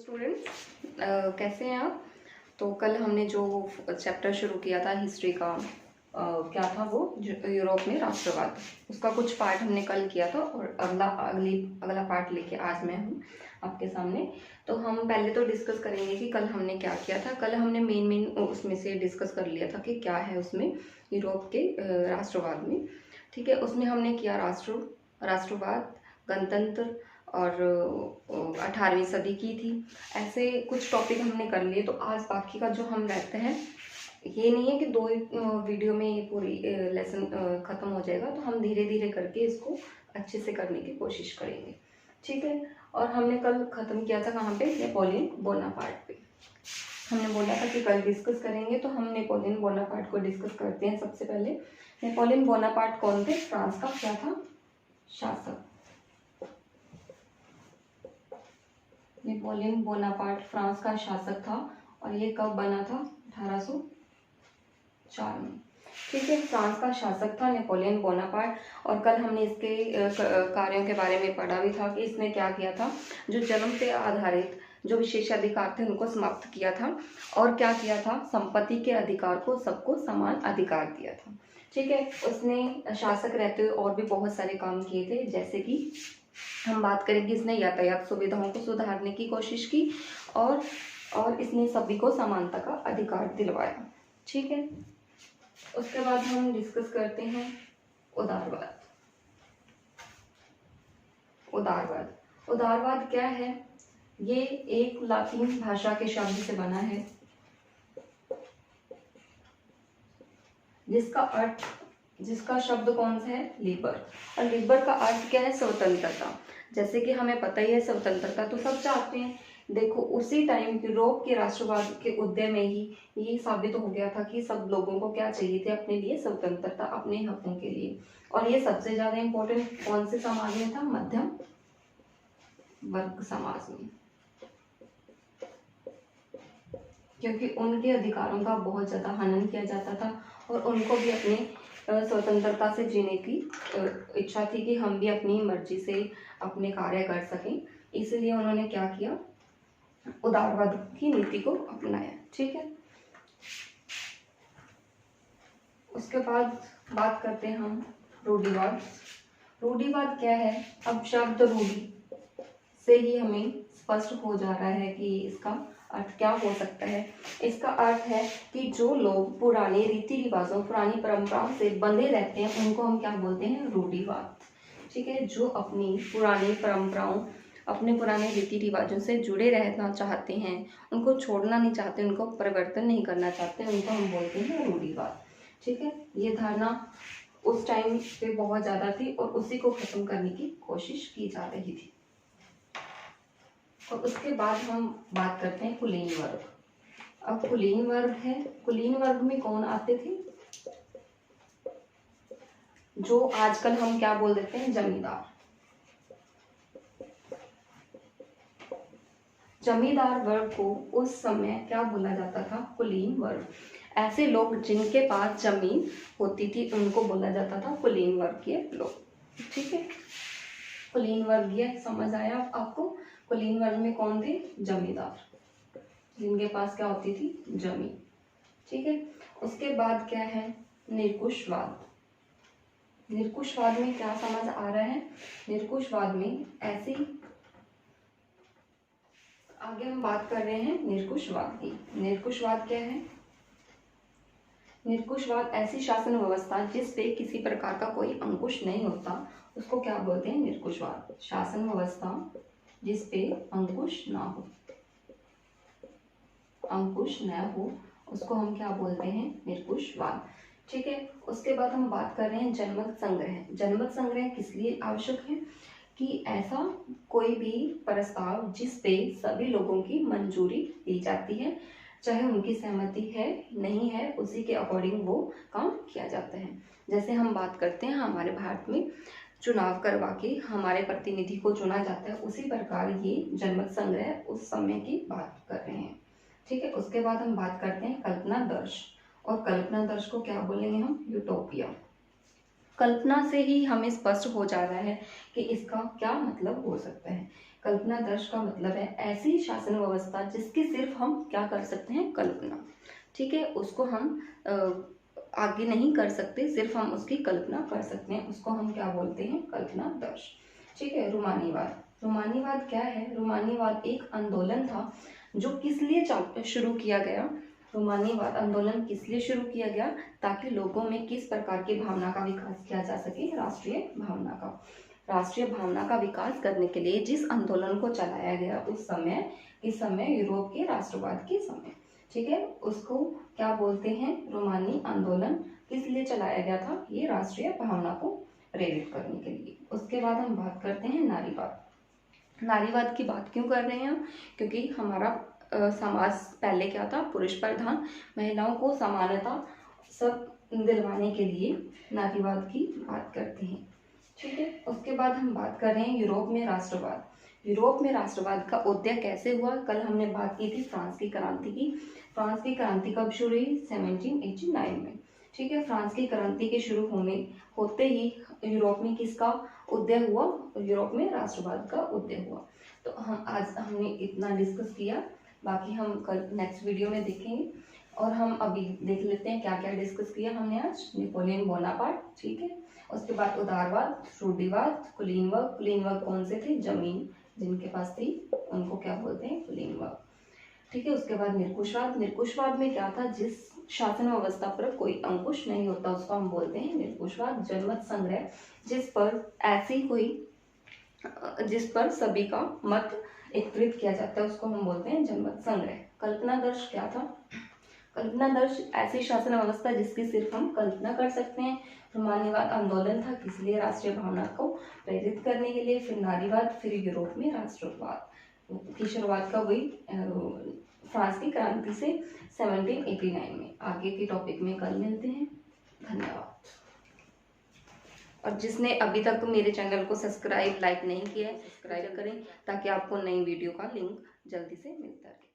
Students, कैसे हैं आप। तो कल हमने जो चैप्टर शुरू किया था हिस्ट्री का, क्या था वो, यूरोप में राष्ट्रवाद, उसका कुछ पार्ट हमने कल किया था और अगला पार्ट लेके आज मैं हूँ आपके सामने। तो हम पहले तो डिस्कस करेंगे कि कल हमने क्या किया था। कल हमने मेन उसमें से डिस्कस कर लिया था कि क्या है उसमें यूरोप के राष्ट्रवाद में। ठीक है, उसमें हमने किया राष्ट्रवाद, गणतंत्र और 18वीं सदी की थी। ऐसे कुछ टॉपिक हमने कर लिए। तो आज बाकी का जो हम रहते हैं, ये नहीं है कि दो वीडियो में ये पूरी लेसन ख़त्म हो जाएगा। तो हम धीरे धीरे करके इसको अच्छे से करने की कोशिश करेंगे। ठीक है, और हमने कल ख़त्म किया था कहाँ पे, नेपोलियन बोनापार्ट पे। हमने बोला था कि कल डिस्कस करेंगे, तो हम नेपोलियन बोनापार्ट को डिस्कस करते हैं। सबसे पहले नेपोलियन बोनापार्ट कौन थे? फ्रांस का क्या था? शासक। नेपोलियन बोनापार्ट फ्रांस का शासक था और ये कब बना था? 1804 में। ठीक है, फ्रांस का शासक था नेपोलियन बोनापार्ट। और कल हमने इसके कार्यों के बारे में पढ़ा भी था कि इसने क्या किया था। जो जन्म पे आधारित जो विशेषाधिकार थे उनको समाप्त किया था। और क्या किया था? संपत्ति के अधिकार को सबको समान अधिकार दिया था। ठीक है, उसने शासक रहते हुए और भी बहुत सारे काम किए थे। जैसे कि हम बात करेंगे, इसने यातायात सुविधाओं को सुधारने की कोशिश की और इसने सभी को समानता का अधिकार दिलवाया। ठीक है, उसके बाद हम डिस्कस करते हैं उदारवाद। उदारवाद क्या है? ये एक लातीन भाषा के शब्द से बना है जिसका शब्द कौन सा है? लिबर। और लिबर का अर्थ क्या है? स्वतंत्रता। जैसे कि हमें पता ही है स्वतंत्रता तो सब चाहते हैं। देखो, उसी टाइम यूरोप के राष्ट्रवाद के उदय में ही ये साबित हो गया था कि सब लोगों को क्या चाहिए थे? अपने लिए स्वतंत्रता, अपने हकों के लिए। और ये सबसे ज्यादा इम्पोर्टेंट कौन से समाज में था? मध्यम वर्ग समाज में, क्योंकि उनके अधिकारों का बहुत ज्यादा हनन किया जाता था और उनको भी अपने स्वतंत्रता से जीने की इच्छा थी कि हम भी अपनी मर्जी से अपने कार्य कर सकें। इसलिए उन्होंने क्या किया? उदारवाद की नीति को अपनाया। ठीक है, उसके बाद बात करते हैं हम रूढ़िवाद। रूढ़िवाद क्या है? अब शब्द रूढ़ी से ही हमें स्पष्ट हो जा रहा है कि इसका अर्थ क्या हो सकता है। इसका अर्थ है कि जो लोग पुराने रीति रिवाजों, पुरानी परंपराओं से बंधे रहते हैं उनको हम क्या बोलते हैं? रूढ़िवाद। ठीक है, जो अपनी पुरानी परंपराओं, अपने पुराने रीति रिवाजों से जुड़े रहना चाहते हैं, उनको छोड़ना नहीं चाहते, उनको परिवर्तन नहीं करना चाहते, उनको हम बोलते हैं रूढ़िवाद। ठीक है, ये धारणा उस टाइम पे बहुत ज़्यादा थी और उसी को खत्म करने की कोशिश की जा रही थी। और उसके बाद हम बात करते हैं कुलीन वर्ग। अब कुलीन वर्ग है, कुलीन वर्ग में कौन आते थे? जो आजकल हम क्या बोल देते हैं? जमींदार। जमींदार वर्ग को उस समय क्या बोला जाता था? कुलीन वर्ग। ऐसे लोग जिनके पास जमीन होती थी उनको बोला जाता था कुलीन वर्गीय लोग। ठीक है, कुलीन वर्गीय समझ आया आपको? कुलीन वर्ग में कौन थे? जमींदार, जिनके पास क्या होती थी? जमीन। ठीक है, उसके बाद क्या है? निरकुशवाद। निरकुशवाद में क्या समझ आ रहा है? निरकुशवाद में ऐसी, आगे हम बात कर रहे हैं निरकुशवाद की। निरकुशवाद क्या है? निरकुशवाद ऐसी शासन व्यवस्था जिस पे किसी प्रकार का कोई अंकुश नहीं होता, उसको क्या बोलते हैं? निरकुशवाद। शासन व्यवस्था जिस पे अंकुश ना हो, अंकुश न हो, उसको हम क्या बोलते हैं? निरकुशवाद। ठीक है, उसके बाद हम बात कर रहे हैं जनमत संग्रह। जनमत संग्रह किस लिए आवश्यक है? कि ऐसा कोई भी प्रस्ताव जिस पे सभी लोगों की मंजूरी दी जाती है, चाहे उनकी सहमति है नहीं है, उसी के अकॉर्डिंग वो काम किया जाता है। जैसे हम बात करते हैं हमारे भारत में चुनाव करवा के हमारे प्रतिनिधि को चुना जाता है, उसी प्रकार ये जनमत संग्रह उस समय की बात कर रहे हैं। ठीक है, उसके बाद हम बात करते हैं कल्पना दर्श। और कल्पना दर्श को क्या बोलेंगे हम? यूटोपिया। कल्पना से ही हमें स्पष्ट हो जा रहा है कि इसका क्या मतलब हो सकता है। कल्पनादर्श का मतलब है ऐसी शासन व्यवस्था जिसकी सिर्फ हम क्या कर सकते हैं, कल्पना। ठीक है, उसको हम आगे नहीं कर सकते, सिर्फ हम उसकी कल्पना कर सकते हैं, उसको हम क्या बोलते हैं, कल्पनादर्श। ठीक है। रूमानीवाद, रूमानीवाद क्या है? रूमानीवाद एक आंदोलन था जो किस लिए शुरू किया गया? रूमानीवाद आंदोलन किस लिए शुरू किया गया? ताकि लोगों में किस प्रकार की भावना का विकास किया जा सके, राष्ट्रीय भावना का। राष्ट्रीय भावना का विकास करने के लिए जिस आंदोलन को चलाया गया उस समय, इस समय यूरोप के राष्ट्रवाद के समय, ठीक है, उसको क्या बोलते हैं, रोमानी आंदोलन। किस लिए चलाया गया था? ये राष्ट्रीय भावना को प्रेरित करने के लिए। उसके बाद हम बात करते हैं नारीवाद। नारीवाद की बात क्यों कर रहे हैं हम? क्योंकि हमारा समाज पहले क्या था, पुरुष प्रधान, महिलाओं को समानता सब दिलवाने के लिए नारीवाद की बात करते हैं। ठीक है। उसके बाद हम बात कर रहे हैं यूरोप में राष्ट्रवाद। यूरोप में राष्ट्रवाद का उदय कैसे हुआ? कल हमने बात की थी फ्रांस की क्रांति की। फ्रांस की क्रांति कब शुरू हुई? 1789 में। ठीक है। फ्रांस की क्रांति के शुरू होते ही यूरोप में किसका उदय हुआ? यूरोप में राष्ट्रवाद का उदय हुआ। तो हम आज हमने इतना डिस्कस किया, बाकी हम कल नेक्स्ट वीडियो में देखेंगे। और हम अभी देख लेते हैं क्या क्या डिस्कस किया हमने आज। नेपोलियन बोनापार्ट, ठीक है। उसके बाद उदारवाद, रूढ़िवाद, कुलीन वर्ग। कुलीन वर्ग कौन से थे? जमीन जिनके पास थी उनको क्या बोलते हैं? कुलीन वर्ग। ठीक है। उसके बाद निरकुशवाद। निरकुशवाद में क्या था? जिस शासन व्यवस्था पर कोई अंकुश नहीं होता उसको हम बोलते हैं निरकुशवाद। जनमत संग्रह, जिस पर सभी का मत एकत्रित किया जाता है उसको हम बोलते हैं जनमत संग्रह। कल्पनादर्श क्या था? कल्पनादर्श ऐसी शासन व्यवस्था जिसकी सिर्फ हम कल्पना कर सकते हैं। रोमानीवाद आंदोलन था किस लिए? राष्ट्रीय भावना को प्रेरित करने के लिए। फिर नारीवाद, फिर यूरोप में राष्ट्रवाद की शुरुआत कब हुई? फ्रांस की क्रांति से 1789 में। आगे के टॉपिक में कल मिलते हैं। धन्यवाद। और जिसने अभी तक मेरे चैनल को सब्सक्राइब लाइक नहीं किया है, सब्सक्राइब करें ताकि आपको नई वीडियो का लिंक जल्दी से मिलता रहे।